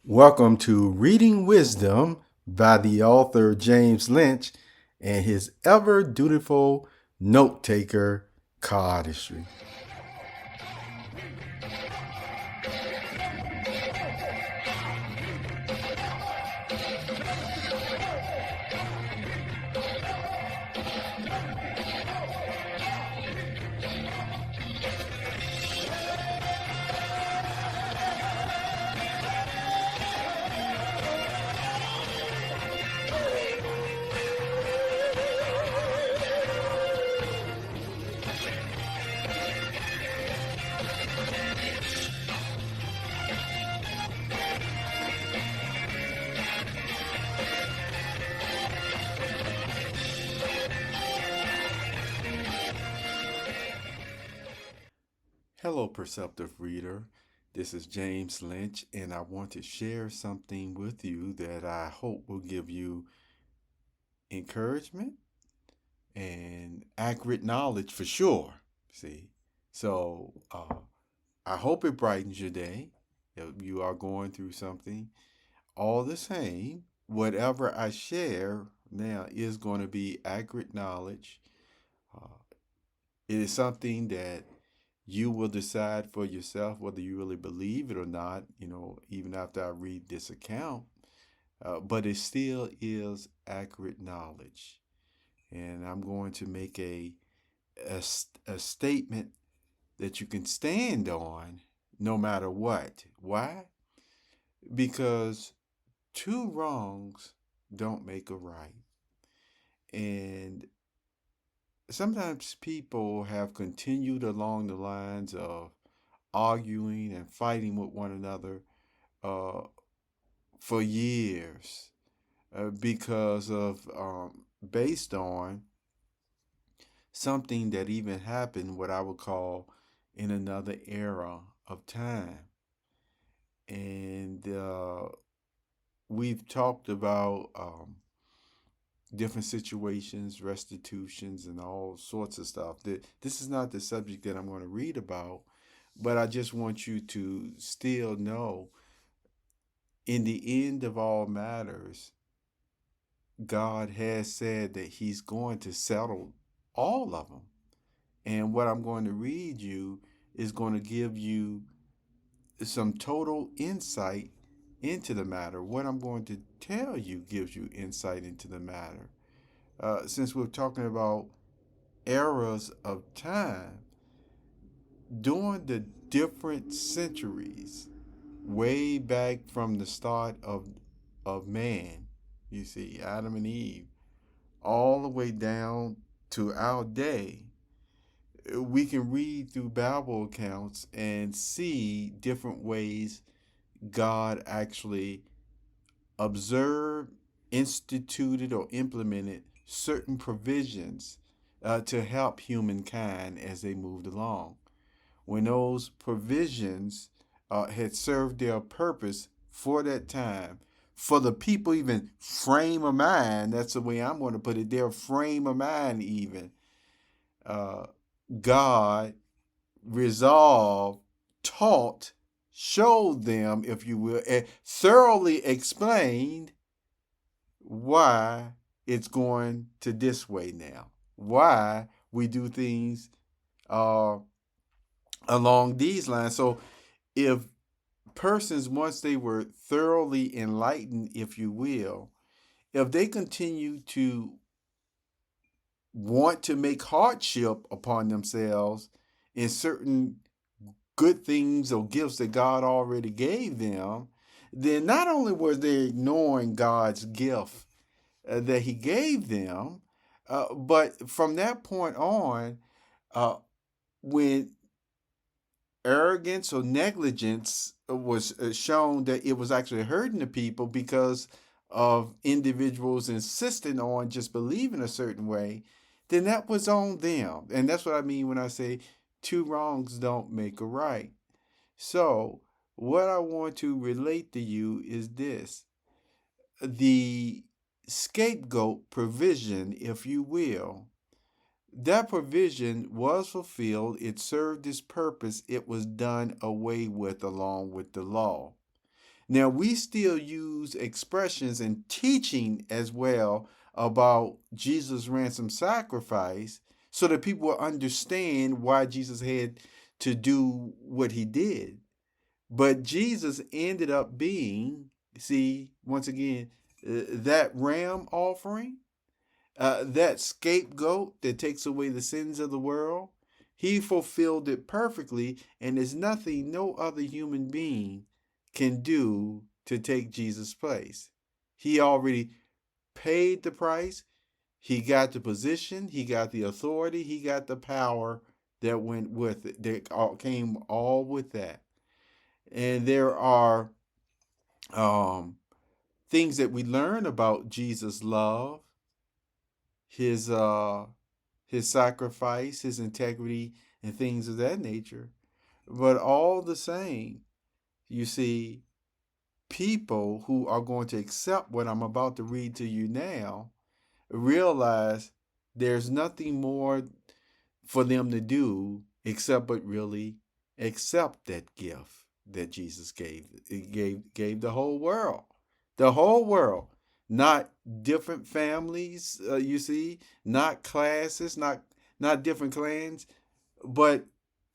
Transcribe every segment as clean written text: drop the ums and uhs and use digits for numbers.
Welcome to Reading Wisdom by the author James Lynch and his ever dutiful note taker, Cardistry. Hello, Perceptive Reader. This is James Lynch, and I want to share something with you that I hope will give you encouragement and accurate knowledge for sure. See, so I hope it brightens your day. If you are going through something, all the same, whatever I share now is going to be accurate knowledge. Uh, it is something that you will decide for yourself whether you really believe it or not, even after I read this account. But it still is accurate knowledge. And I'm going to make a statement that you can stand on no matter what. Why? Because two wrongs don't make a right. And sometimes people have continued along the lines of arguing and fighting with one another uh, for years because of based on something that even happened, what I would call in another era of time. And we've talked about different situations, restitutions, and all sorts of stuff. This is not the subject that I'm going to read about, but I just want you to still know in the end of all matters, God has said that He's going to settle all of them. And what I'm going to read you is going to give you some total insight into the matter. What I'm going to tell you gives you insight into the matter. Since we're talking about eras of time, during the different centuries, way back from the start of man, you see, Adam and Eve, all the way down to our day, we can read through Bible accounts and see different ways God actually observed, instituted, or implemented certain provisions to help humankind as they moved along. When those provisions had served their purpose for that time, for the people, even frame of mind, that's the way I'm going to put it, their frame of mind, even, uh, God resolved, taught, showed them, if you will, and thoroughly explained why it's going to this way now, why we do things uh, along these lines. So if persons, once they were thoroughly enlightened, if you will, if they continue to want to make hardship upon themselves in certain good things or gifts that God already gave them, then not only were they ignoring God's gift that He gave them, but from that point on, uh, when arrogance or negligence was shown that it was actually hurting the people because of individuals insisting on just believing a certain way, then that was on them. And that's what I mean when I say two wrongs don't make a right. So, what I want to relate to you is this: the scapegoat provision, if you will, that provision was fulfilled. It served its purpose. It was done away with along with the law. Now, we still use expressions and teaching as well about Jesus' ransom sacrifice so that people will understand why Jesus had to do what he did. But Jesus ended up being, see, once again, that ram offering, that scapegoat that takes away the sins of the world. He fulfilled it perfectly, and there's nothing no other human being can do to take Jesus' place. He already paid the price. He got the position, he got the authority, he got the power that went with it, that came all with that. And there are um, things that we learn about Jesus' love, his uh, his sacrifice, his integrity, and things of that nature. But all the same, you see, people who are going to accept what I'm about to read to you now realize there's nothing more for them to do except but really accept that gift that Jesus gave. It gave the whole world. The whole world. Not different families, you see, not classes, not different clans, but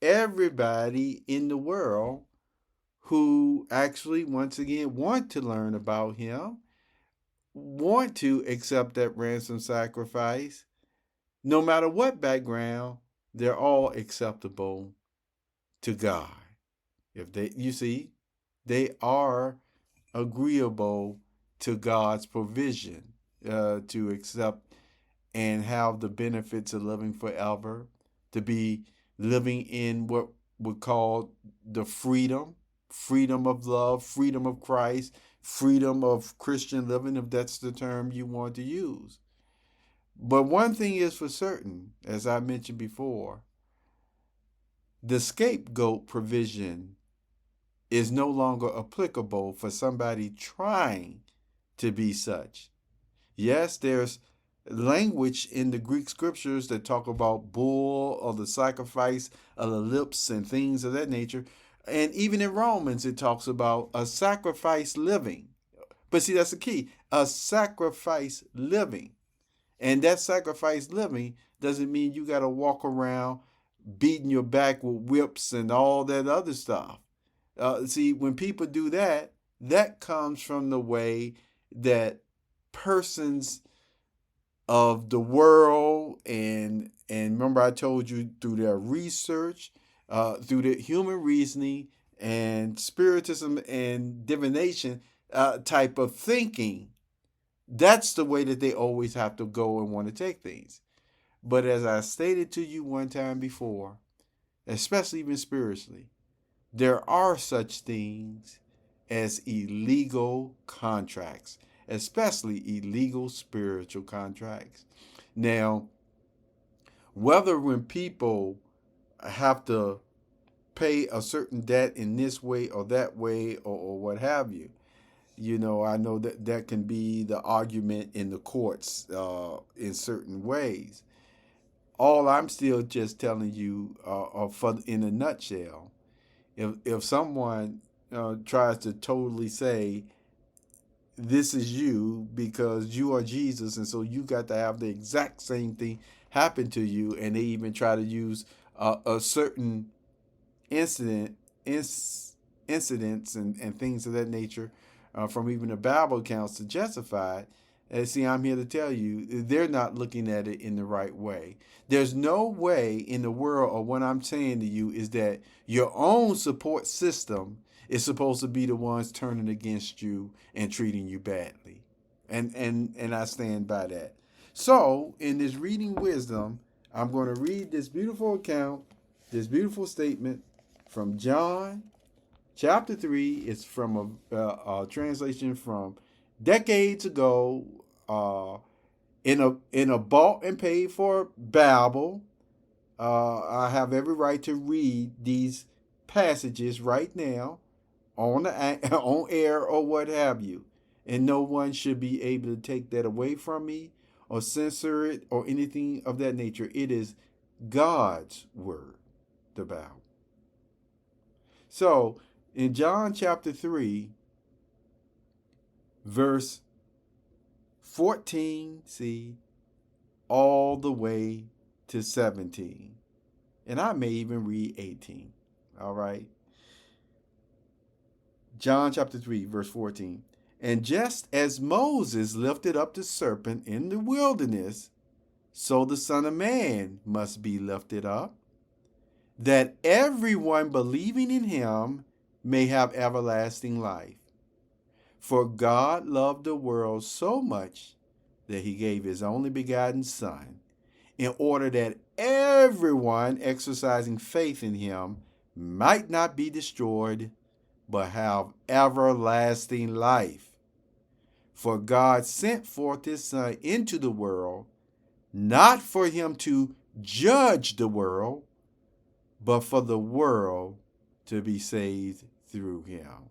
everybody in the world who actually once again want to learn about him, want to accept that ransom sacrifice, no matter what background, they're all acceptable to God. If they, you see, they are agreeable to God's provision to accept and have the benefits of living forever, to be living in what we call the freedom of love, freedom of Christ, freedom of Christian living, if that's the term you want to use. But one thing is for certain, as I mentioned before, the scapegoat provision is no longer applicable for somebody trying to be such. Yes, there's language in the Greek scriptures that talk about bull or the sacrifice of the lips and things of that nature. And even in Romans, it talks about a sacrifice living. But see, that's the key, a sacrifice living. And that sacrifice living doesn't mean you got to walk around beating your back with whips and all that other stuff. See, when people do that, that comes from the way that persons of the world and remember I told you through their research, through the human reasoning and spiritism and divination type of thinking, that's the way that they always have to go and want to take things. But as I stated to you one time before, especially even spiritually, there are such things as illegal contracts, especially illegal spiritual contracts. Now, whether when people have to pay a certain debt in this way or that way or what have you, you know, I know that that can be the argument in the courts in certain ways. All I'm still just telling you, in a nutshell, if someone tries to totally say this is you because you are Jesus, and so you got to have the exact same thing happen to you, and they even try to use a certain incident, incidents, and things of that nature from even the Bible accounts to justify it. And see, I'm here to tell you, they're not looking at it in the right way. There's no way in the world, or what I'm saying to you is that your own support system is supposed to be the ones turning against you and treating you badly. And I stand by that. So, in this reading wisdom, I'm going to read this beautiful account, this beautiful statement from John chapter 3. It's from a translation from decades ago, in a bought and paid for Bible. I have every right to read these passages right now on the on air or what have you, and no one should be able to take that away from me or censor it or anything of that nature. It is God's word, the Bible. So in John chapter 3, verse 14, see, all the way to 17. And I may even read 18. All right. John chapter 3, verse 14. And just as Moses lifted up the serpent in the wilderness, so the Son of Man must be lifted up, that everyone believing in him may have everlasting life. For God loved the world so much that he gave his only begotten Son, in order that everyone exercising faith in him might not be destroyed, but have everlasting life. For God sent forth his Son into the world, not for him to judge the world, but for the world to be saved through him.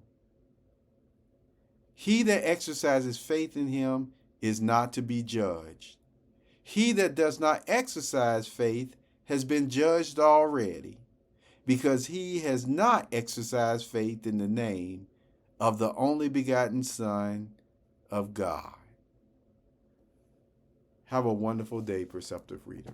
He that exercises faith in him is not to be judged. He that does not exercise faith has been judged already, because he has not exercised faith in the name of the only begotten Son of God. Have a wonderful day, Perceptive Reader.